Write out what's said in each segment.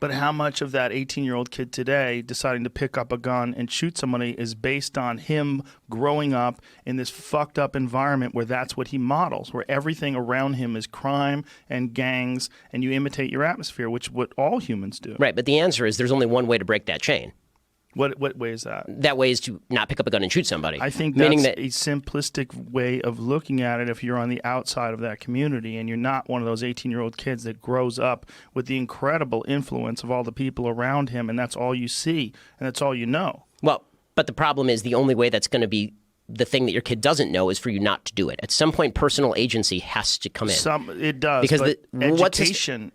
But how much of that 18-year-old kid today deciding to pick up a gun and shoot somebody is based on him growing up in this fucked up environment where that's what he models, where everything around him is crime and gangs, and you imitate your atmosphere, which is what all humans do. Right, but the answer is there's only one way to break that chain. What way is that? That way is to not pick up a gun and shoot somebody. I think that's a simplistic way of looking at it if you're on the outside of that community and you're not one of those 18-year-old kids that grows up with the incredible influence of all the people around him, and that's all you see, and that's all you know. Well, but the problem is the only way that's going to be the thing that your kid doesn't know is for you not to do it. At some point, personal agency has to come in. It does, because education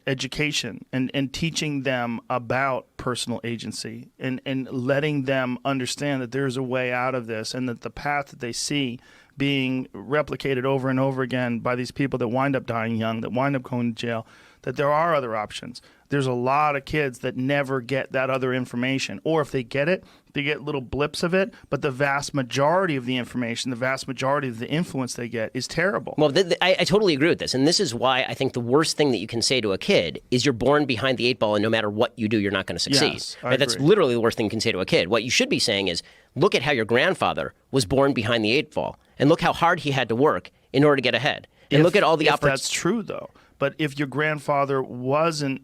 and teaching them about personal agency and letting them understand that there's a way out of this and that the path that they see being replicated over and over again by these people that wind up dying young, that wind up going to jail, that there are other options. There's a lot of kids that never get that other information. Or if they get it, they get little blips of it, but the vast majority of the information, the vast majority of the influence they get is terrible. Well, I totally agree with this. And this is why I think the worst thing that you can say to a kid is you're born behind the 8 ball and no matter what you do, you're not going to succeed. Yes, right? That's literally the worst thing you can say to a kid. What you should be saying is, look at how your grandfather was born behind the 8 ball and look how hard he had to work in order to get ahead. And look at all the opportunities. That's true, though. But if your grandfather wasn't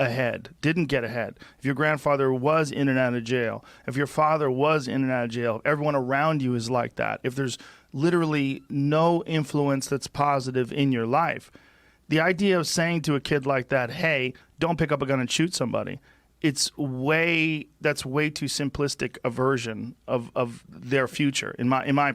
ahead, didn't get ahead, if your grandfather was in and out of jail, if your father was in and out of jail, if everyone around you is like that, if there's literally no influence that's positive in your life, the idea of saying to a kid like that, hey, don't pick up a gun and shoot somebody, that's way too simplistic a version of their future, in my opinion.